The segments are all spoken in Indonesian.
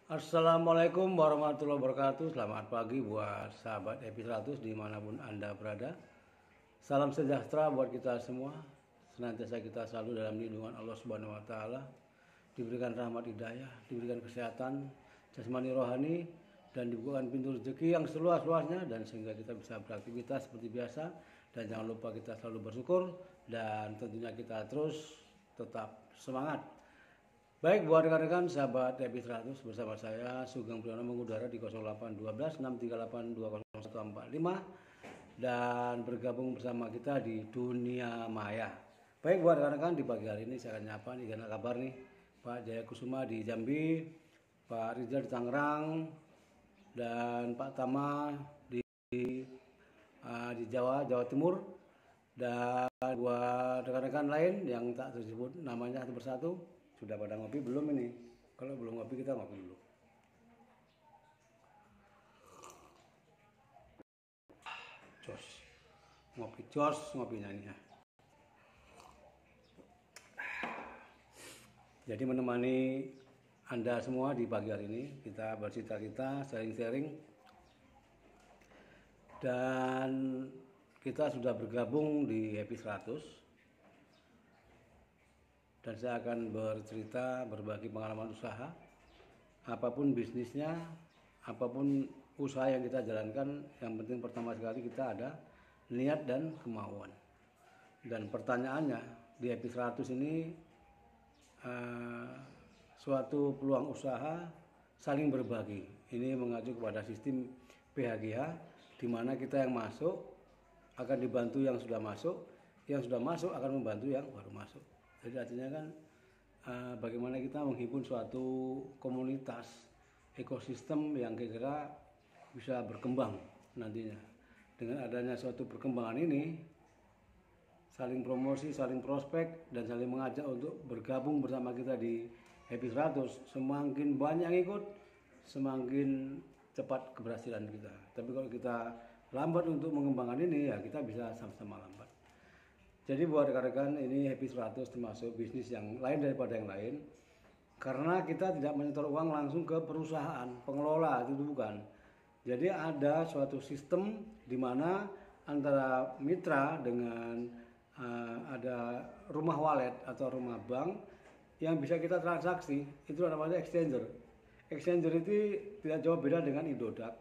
Assalamualaikum warahmatullahi wabarakatuh. Selamat pagi buat sahabat Epi 100 dimanapun Anda berada. Salam sejahtera buat kita semua. Senantiasa kita selalu dalam lindungan Allah Subhanahu wa taala. Diberikan rahmat hidayah, diberikan kesehatan jasmani rohani, dan dibukakan pintu rezeki yang seluas-luasnya, dan sehingga kita bisa beraktivitas seperti biasa. Dan jangan lupa kita selalu bersyukur, dan tentunya kita terus tetap semangat. Baik, buat rekan-rekan sahabat Epi 100, bersama saya Sugeng Priyono mengudara di 0812 638 20145 dan bergabung bersama kita di dunia maya. Baik, buat rekan-rekan, di pagi hari ini saya akan nyapa nih, gimana kabar nih Pak Jaya Kusuma di Jambi, Pak Rizal di Tangerang, dan Pak Tama di Jawa Timur, dan buat rekan-rekan lain yang tak tersebut namanya satu persatu. Sudah pada ngopi belum ini? Kalau belum ngopi, kita ngopi dulu. Jos, ngopinya ini ya. Jadi menemani Anda semua di pagi hari ini, kita bercita-cita, sharing-sharing, dan kita sudah bergabung di Happy 100. Dan saya akan bercerita, berbagi pengalaman usaha, apapun bisnisnya, apapun usaha yang kita jalankan, yang penting pertama sekali kita ada niat dan kemauan. Dan pertanyaannya, di Happy 100 ini suatu peluang usaha saling berbagi. Ini mengacu kepada sistem PHGH, di mana kita yang masuk akan dibantu yang sudah masuk akan membantu yang baru masuk. Jadi artinya kan bagaimana kita menghimpun suatu komunitas, ekosistem yang kira-kira bisa berkembang nantinya. Dengan adanya suatu perkembangan ini, saling promosi, saling prospek, dan saling mengajak untuk bergabung bersama kita di Happy 100. Semakin banyak yang ikut, semakin cepat keberhasilan kita. Tapi kalau kita lambat untuk mengembangkan ini, ya kita bisa sama-sama lambat. Jadi buat rekan-rekan, ini Happy 100 termasuk bisnis yang lain daripada yang lain. Karena kita tidak menyetor uang langsung ke perusahaan, pengelola, itu bukan. Jadi ada suatu sistem di mana antara mitra dengan ada rumah wallet atau rumah bank yang bisa kita transaksi, itu namanya exchanger. Exchanger itu tidak jauh beda dengan Indodax,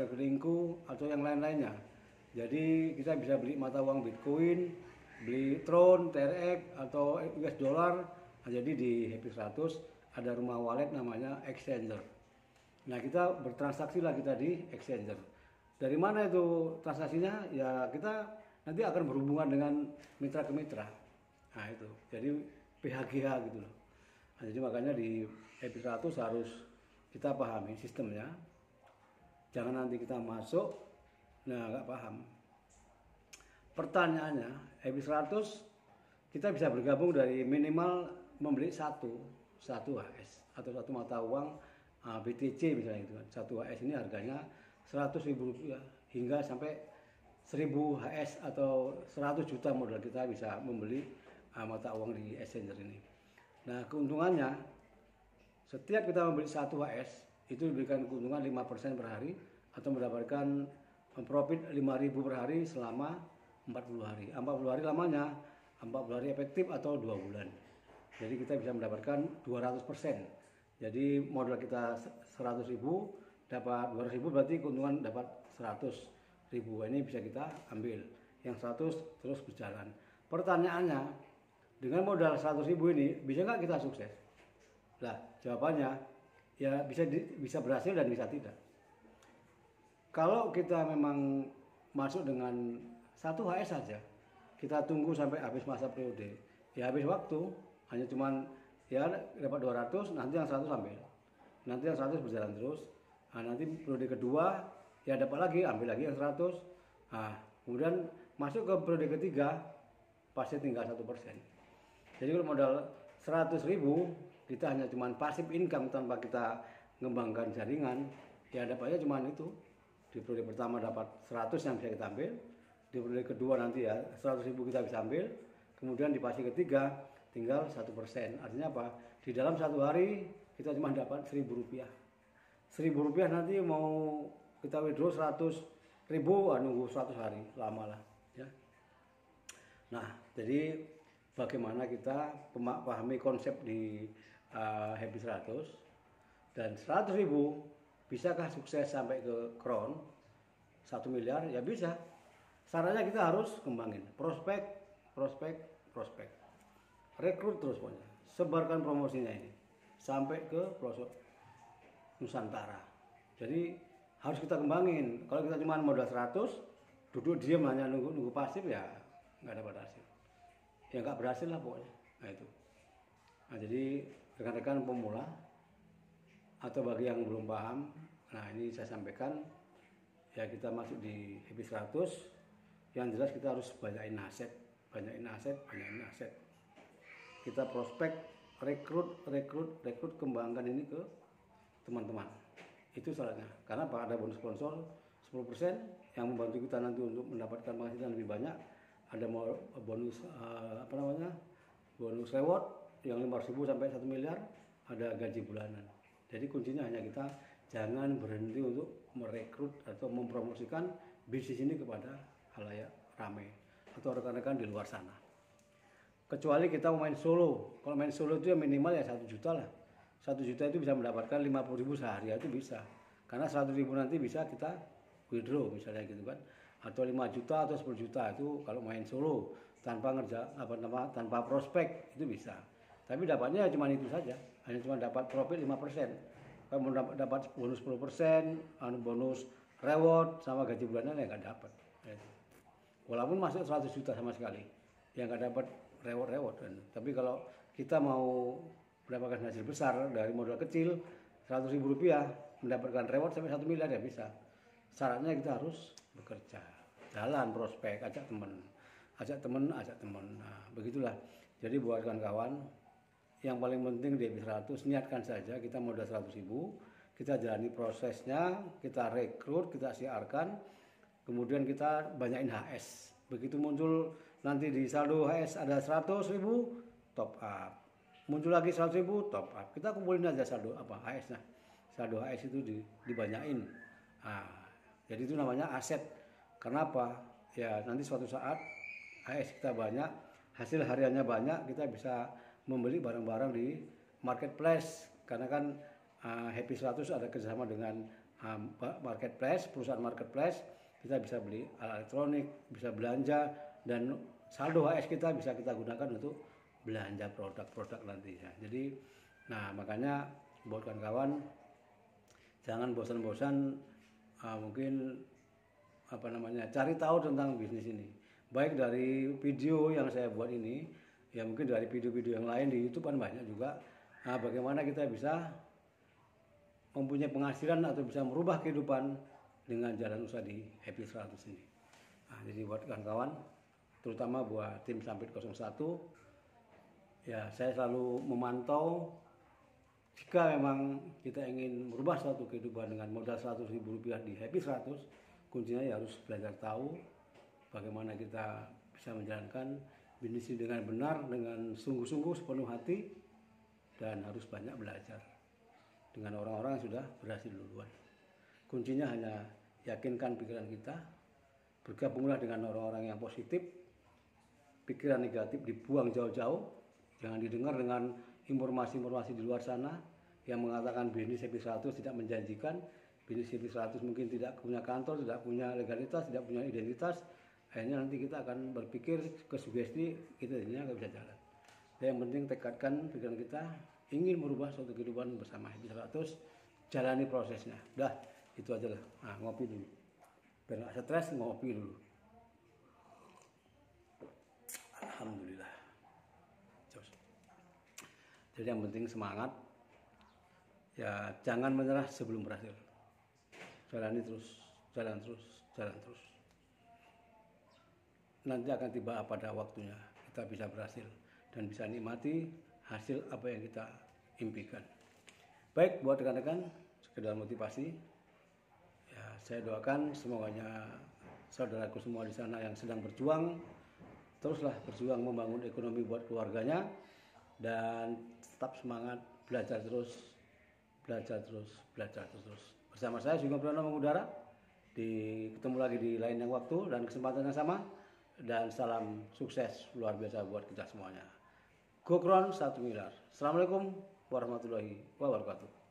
Rekeningku, atau yang lain-lainnya. Jadi kita bisa beli mata uang Bitcoin, beli Tron, TRX, atau US dollar. Nah, jadi di Happy 100 ada rumah wallet namanya exchanger. Nah, kita bertransaksi lah kita di exchanger. Dari mana itu transaksinya? Ya kita nanti akan berhubungan dengan mitra ke mitra. Nah itu, jadi PHGH gitu loh. Nah, jadi makanya di Happy 100 harus kita pahami sistemnya. Jangan nanti kita masuk, nah nggak paham. Pertanyaannya, Happy 100 kita bisa bergabung dari minimal membeli satu HS atau satu mata uang BTC misalnya itu. Satu HS ini harganya Rp100.000 hingga sampai 1000 HS atau 100 juta modal kita bisa membeli mata uang di exchanger ini. Nah, keuntungannya setiap kita membeli satu HS itu diberikan keuntungan 5% per hari atau mendapatkan profit 5.000 per hari selama 40 hari. 40 hari lamanya, 40 hari efektif atau 2 bulan. Jadi kita bisa mendapatkan 200%. Jadi modal kita 100.000 dapat 200.000, berarti keuntungan dapat 100.000. Ini bisa kita ambil. Yang 100 terus berjalan. Pertanyaannya, dengan modal 100.000 ini bisa nggak kita sukses? Nah, jawabannya ya bisa berhasil dan bisa tidak. Kalau kita memang masuk dengan satu HS saja, kita tunggu sampai habis masa periode, ya habis waktu, hanya cuman ya dapat 200, nanti yang 100 ambil, nanti yang 100 berjalan terus, nah, nanti periode kedua ya dapat lagi, ambil lagi yang 100, nah, kemudian masuk ke periode ketiga pasti tinggal 1%. Jadi kalau modal 100.000 kita hanya cuman pasif income tanpa kita mengembangkan jaringan, ya dapatnya cuman itu. Di periode pertama dapat 100 yang bisa kita ambil, di periode kedua nanti ya 100.000 kita bisa ambil, kemudian di fase ketiga tinggal 1%. Artinya apa? Di dalam satu hari kita cuma dapat Rp1.000. Rp1.000 nanti mau kita withdraw 100.000, nunggu 100 hari, lama lah ya. Nah, jadi bagaimana kita pahami konsep di Happy 100 dan 100.000 bisakah sukses sampai ke crown 1 miliar? Ya bisa. Syaratnya kita harus kembangin prospek, rekrut terus pokoknya, sebarkan promosinya ini sampai ke pelosok Nusantara. Jadi harus kita kembangin. Kalau kita cuma modal 100, duduk diam hanya nunggu pasif, ya nggak dapat hasil. Ya nggak berhasil lah pokoknya. Nah itu. Nah jadi rekan-rekan pemula atau bagi yang belum paham, nah ini saya sampaikan ya, kita masuk di Happy 100. Yang jelas kita harus banyakin aset. Kita prospek, rekrut, kembangkan ini ke teman-teman. Itu syaratnya. Karena ada bonus sponsor 10% yang membantu kita nanti untuk mendapatkan penghasilan lebih banyak. Ada bonus bonus reward yang 500.000 sampai 1 miliar, ada gaji bulanan. Jadi kuncinya hanya kita jangan berhenti untuk merekrut atau mempromosikan bisnis ini kepada halayak ramai atau rekan-rekan di luar sana. Kecuali kita mau main solo. Kalau main solo itu ya minimal ya 1 juta lah. 1 juta itu bisa mendapatkan 50.000 sehari, itu bisa. Karena 100.000 nanti bisa kita withdraw misalnya gitu kan. Atau 5 juta atau 10 juta itu kalau main solo tanpa tanpa prospek itu bisa. Tapi dapatnya cuma itu saja. Hanya cuma dapat profit 5%. Kalau mau dapat bonus 10%, bonus reward sama gaji bulanan ya nggak dapat. Walaupun masuk 100 juta sama sekali, yang nggak dapat reward kan. Tapi kalau kita mau mendapatkan hasil besar dari modal kecil Rp100.000 mendapatkan reward sampai 1 miliar ya bisa. Syaratnya kita harus bekerja, jalan prospek, ajak teman. Nah, begitulah. Jadi buat kawan-kawan, yang paling penting di Happy 100 niatkan saja kita modal 100.000, kita jalani prosesnya, kita rekrut, kita siarkan. Kemudian kita banyakin HS. Begitu muncul nanti di saldo HS ada 100.000, top up. Muncul lagi 100.000, top up. Kita kumpulin aja saldo HS-nya. Saldo HS itu dibanyain. Nah, jadi itu namanya aset. Kenapa? Ya nanti suatu saat HS kita banyak, hasil hariannya banyak, kita bisa membeli barang-barang di marketplace. Karena kan Happy 100 ada kerjasama dengan marketplace, perusahaan marketplace. Kita bisa beli alat elektronik, bisa belanja, dan saldo HS kita bisa kita gunakan untuk belanja produk-produk nanti ya. Jadi, nah makanya buat kawan-kawan jangan bosan-bosan mungkin cari tahu tentang bisnis ini. Baik dari video yang saya buat ini, ya mungkin dari video-video yang lain di YouTube kan banyak juga. Nah, bagaimana kita bisa mempunyai penghasilan atau bisa merubah kehidupan dengan jalan usaha di Happy 100 ini. Nah, jadi buat kawan-kawan, terutama buat tim Sampit 01, ya saya selalu memantau jika memang kita ingin merubah suatu kehidupan dengan modal Rp100.000 di Happy 100, kuncinya ya harus belajar tahu bagaimana kita bisa menjalankan bisnis ini dengan benar, dengan sungguh-sungguh sepenuh hati, dan harus banyak belajar dengan orang-orang yang sudah berhasil duluan. Kuncinya hanya yakinkan pikiran kita, bergabunglah dengan orang-orang yang positif, pikiran negatif dibuang jauh-jauh, jangan didengar dengan informasi-informasi di luar sana yang mengatakan bisnis Happy 100 tidak menjanjikan, bisnis Happy 100 mungkin tidak punya kantor, tidak punya legalitas, tidak punya identitas. Akhirnya nanti kita akan berpikir ke sugesti, kita jadinya nggak bisa jalan. Yang penting tekadkan pikiran kita ingin merubah suatu kehidupan bersama Happy 100, jalani prosesnya. Udah, itu aja lah. Nah, ngopi dulu. Biar nggak stres, ngopi dulu. Alhamdulillah. Jadi yang penting semangat. Ya, jangan menyerah sebelum berhasil. Jalani terus, jalan terus. Nanti akan tiba pada waktunya kita bisa berhasil dan bisa nikmati hasil apa yang kita impikan. Baik, buat rekan-rekan, sekedar motivasi. Ya, saya doakan semuanya saudaraku semua di sana yang sedang berjuang, teruslah berjuang membangun ekonomi buat keluarganya dan tetap semangat, belajar terus, belajar terus, belajar terus. Bersama saya Sugeng Priyono mengudara. Ketemu lagi di lain yang waktu dan kesempatan yang sama, dan salam sukses luar biasa buat kita semuanya. Gokron 1 miliar. Assalamualaikum warahmatullahi wabarakatuh.